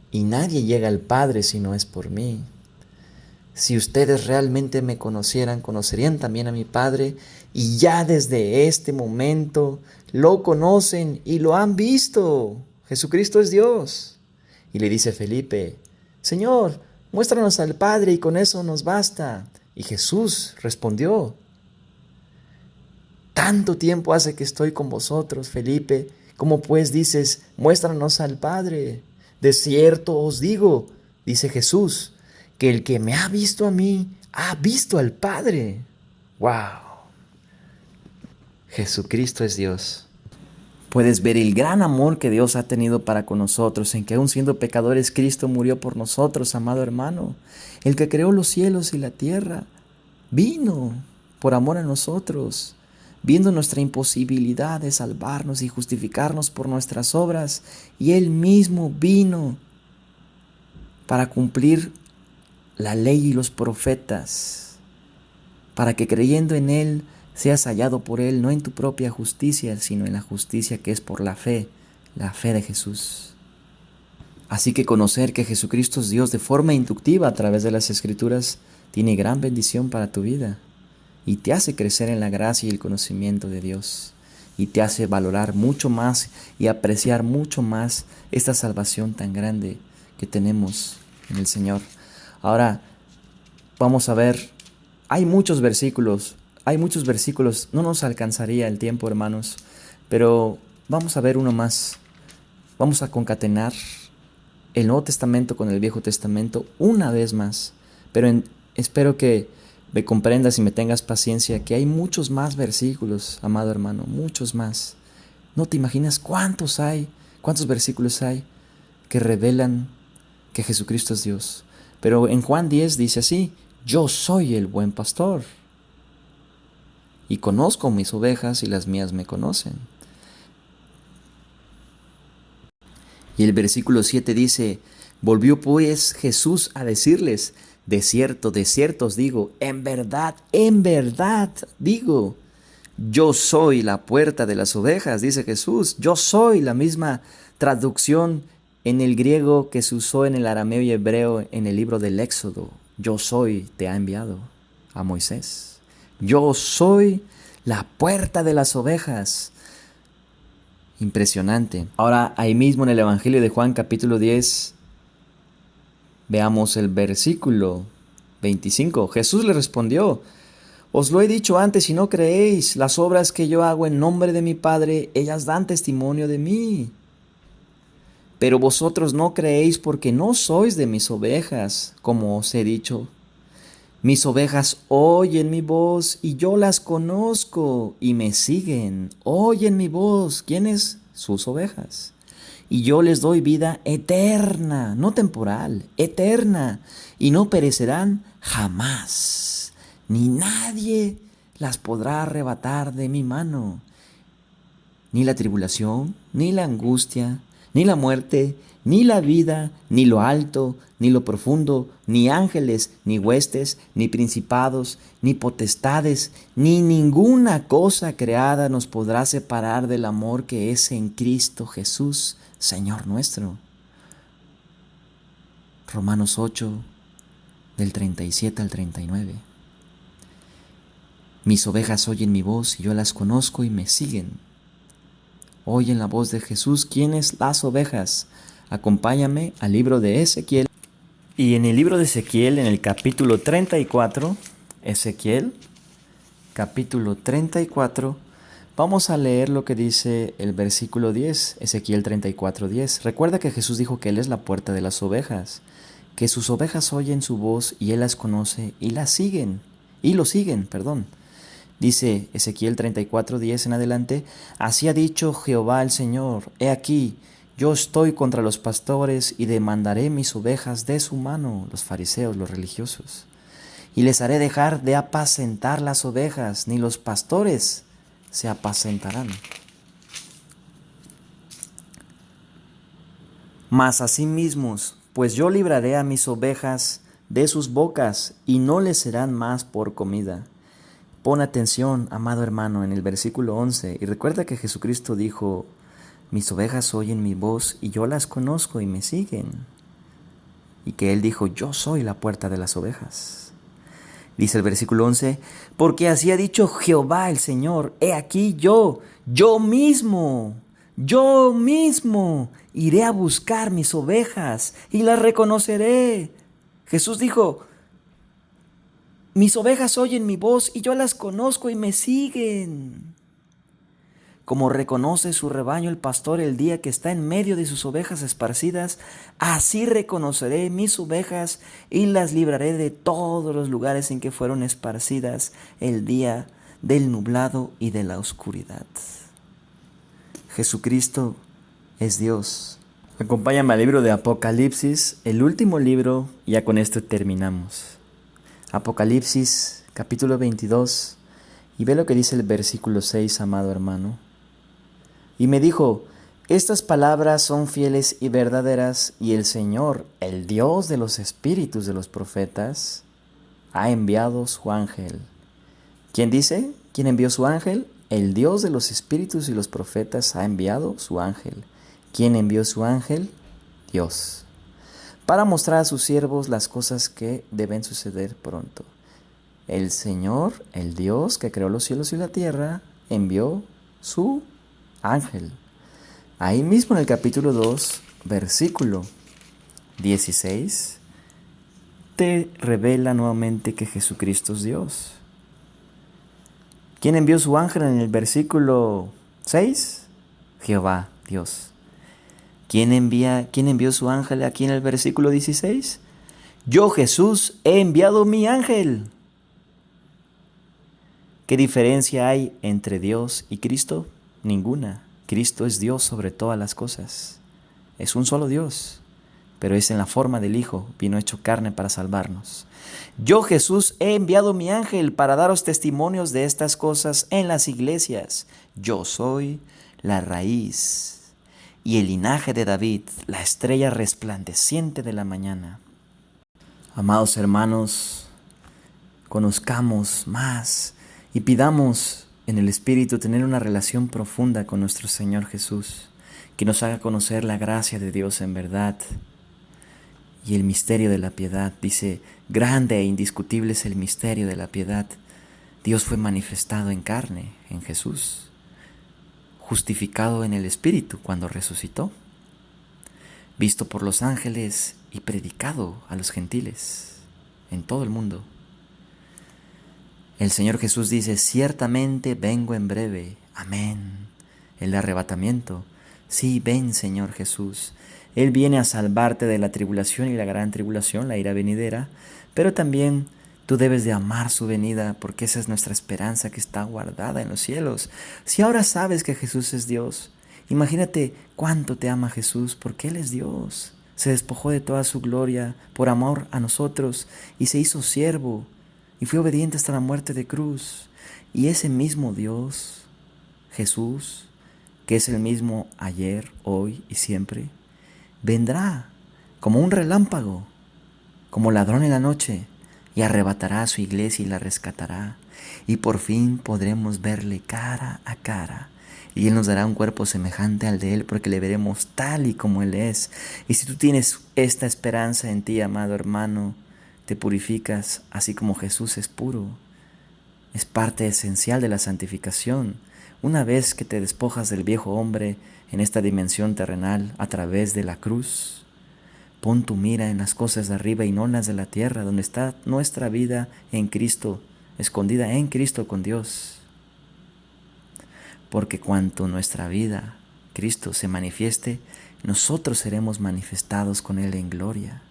y nadie llega al Padre si no es por mí. Si ustedes realmente me conocieran, conocerían también a mi Padre, y ya desde este momento lo conocen y lo han visto. Jesucristo es Dios. Y le dice Felipe, Señor, muéstranos al Padre y con eso nos basta. Y Jesús respondió, tanto tiempo hace que estoy con vosotros, Felipe, ¿cómo pues dices, muéstranos al Padre? De cierto os digo, dice Jesús, que el que me ha visto a mí, ha visto al Padre. ¡Wow! Jesucristo es Dios. Puedes ver el gran amor que Dios ha tenido para con nosotros, en que aun siendo pecadores, Cristo murió por nosotros, amado hermano. El que creó los cielos y la tierra, vino por amor a nosotros, viendo nuestra imposibilidad de salvarnos y justificarnos por nuestras obras, y Él mismo vino para cumplir la ley y los profetas, para que creyendo en Él seas hallado por Él, no en tu propia justicia, sino en la justicia que es por la fe de Jesús. Así que conocer que Jesucristo es Dios de forma inductiva a través de las Escrituras tiene gran bendición para tu vida y te hace crecer en la gracia y el conocimiento de Dios y te hace valorar mucho más y apreciar mucho más esta salvación tan grande que tenemos en el Señor. Ahora vamos a ver, hay muchos versículos, no nos alcanzaría el tiempo, hermanos, pero vamos a ver uno más. Vamos a concatenar el Nuevo Testamento con el Viejo Testamento una vez más, pero espero que me comprendas y me tengas paciencia, que hay muchos más versículos, amado hermano, muchos más. No te imaginas cuántos versículos hay que revelan que Jesucristo es Dios. Pero en Juan 10 dice así: yo soy el buen pastor y conozco mis ovejas y las mías me conocen. Y el versículo 7 dice: volvió pues Jesús a decirles: de cierto os digo, en verdad digo, yo soy la puerta de las ovejas, dice Jesús. Yo soy, la misma traducción en el griego que se usó en el arameo y hebreo en el libro del Éxodo. Yo soy, te ha enviado a Moisés. Yo soy la puerta de las ovejas. Impresionante. Ahora, ahí mismo en el Evangelio de Juan, capítulo 10, veamos el versículo 25. Jesús le respondió: os lo he dicho antes y no creéis. Las obras que yo hago en nombre de mi Padre, ellas dan testimonio de mí. Pero vosotros no creéis porque no sois de mis ovejas, como os he dicho. Mis ovejas oyen mi voz y yo las conozco y me siguen. Oyen mi voz. ¿Quiénes? Sus ovejas. Y yo les doy vida eterna, no temporal, eterna, y no perecerán jamás. Ni nadie las podrá arrebatar de mi mano. Ni la tribulación, ni la angustia, ni la muerte, ni la vida, ni lo alto, ni lo profundo, ni ángeles, ni huestes, ni principados, ni potestades, ni ninguna cosa creada nos podrá separar del amor que es en Cristo Jesús, Señor nuestro. Romanos 8, del 37 al 39. Mis ovejas oyen mi voz y yo las conozco y me siguen. Oyen la voz de Jesús. ¿Quiénes? Las ovejas. Acompáñame al libro de Ezequiel. Y en el libro de Ezequiel, en el capítulo 34, Ezequiel, capítulo 34, vamos a leer lo que dice el versículo 10, Ezequiel 34, 10. Recuerda que Jesús dijo que Él es la puerta de las ovejas, que sus ovejas oyen su voz y Él las conoce y lo siguen. Dice Ezequiel 34, 10 en adelante: así ha dicho Jehová el Señor, he aquí, yo estoy contra los pastores y demandaré mis ovejas de su mano, los fariseos, los religiosos, y les haré dejar de apacentar las ovejas, ni los pastores se apacentarán. Mas asimismos, pues yo libraré a mis ovejas de sus bocas, y no les serán más por comida. Pon atención, amado hermano, en el versículo 11, y recuerda que Jesucristo dijo: mis ovejas oyen mi voz y yo las conozco y me siguen. Y que Él dijo: yo soy la puerta de las ovejas. Dice el versículo 11: porque así ha dicho Jehová el Señor, he aquí yo mismo iré a buscar mis ovejas y las reconoceré. Jesús dijo: mis ovejas oyen mi voz y yo las conozco y me siguen. Como reconoce su rebaño el pastor el día que está en medio de sus ovejas esparcidas, así reconoceré mis ovejas y las libraré de todos los lugares en que fueron esparcidas el día del nublado y de la oscuridad. Jesucristo es Dios. Acompáñame al libro de Apocalipsis, el último libro, y ya con esto terminamos. Apocalipsis, capítulo 22, y ve lo que dice el versículo 6, amado hermano. Y me dijo: estas palabras son fieles y verdaderas, y el Señor, el Dios de los espíritus de los profetas, ha enviado su ángel. ¿Quién dice? ¿Quién envió su ángel? El Dios de los espíritus y los profetas ha enviado su ángel. ¿Quién envió su ángel? Dios. Para mostrar a sus siervos las cosas que deben suceder pronto. El Señor, el Dios que creó los cielos y la tierra, envió su ángel. Ahí mismo en el capítulo 2, versículo 16, te revela nuevamente que Jesucristo es Dios. ¿Quién envió su ángel en el versículo 6? Jehová, Dios. ¿Quién envió su ángel aquí en el versículo 16? Yo, Jesús, he enviado mi ángel. ¿Qué diferencia hay entre Dios y Cristo? Ninguna. Cristo es Dios sobre todas las cosas. Es un solo Dios, pero es en la forma del Hijo, vino hecho carne para salvarnos. Yo, Jesús, he enviado mi ángel para daros testimonios de estas cosas en las iglesias. Yo soy la raíz y el linaje de David, la estrella resplandeciente de la mañana. Amados hermanos, conozcamos más y pidamos en el Espíritu tener una relación profunda con nuestro Señor Jesús, que nos haga conocer la gracia de Dios en verdad y el misterio de la piedad. Dice, grande e indiscutible es el misterio de la piedad. Dios fue manifestado en carne, en Jesús, justificado en el Espíritu cuando resucitó, visto por los ángeles y predicado a los gentiles en todo el mundo. El Señor Jesús dice, ciertamente vengo en breve. Amén. El arrebatamiento. Sí, ven, Señor Jesús. Él viene a salvarte de la tribulación y la gran tribulación, la ira venidera, pero también tú debes de amar su venida, porque esa es nuestra esperanza que está guardada en los cielos. Si ahora sabes que Jesús es Dios, imagínate cuánto te ama Jesús, porque Él es Dios. Se despojó de toda su gloria por amor a nosotros y se hizo siervo y fue obediente hasta la muerte de cruz. Y ese mismo Dios, Jesús, que es el mismo ayer, hoy y siempre, vendrá como un relámpago, como ladrón en la noche, y arrebatará a su iglesia y la rescatará. Y por fin podremos verle cara a cara. Y Él nos dará un cuerpo semejante al de Él, porque le veremos tal y como Él es. Y si tú tienes esta esperanza en ti, amado hermano, te purificas así como Jesús es puro. Es parte esencial de la santificación. Una vez que te despojas del viejo hombre en esta dimensión terrenal a través de la cruz, pon tu mira en las cosas de arriba y no en las de la tierra, donde está nuestra vida en Cristo, escondida en Cristo con Dios. Porque cuanto nuestra vida, Cristo, se manifieste, nosotros seremos manifestados con Él en gloria.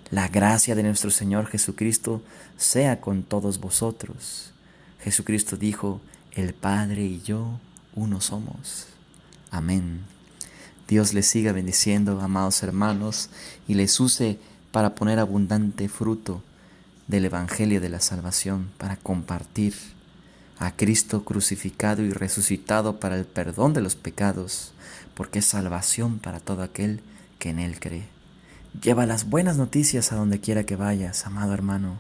La gracia de nuestro Señor Jesucristo sea con todos vosotros. Jesucristo dijo, el Padre y yo uno somos. Amén. Dios les siga bendiciendo, amados hermanos, y les use para poner abundante fruto del Evangelio de la salvación, para compartir a Cristo crucificado y resucitado para el perdón de los pecados, porque es salvación para todo aquel que en Él cree. Lleva las buenas noticias a donde quiera que vayas, amado hermano.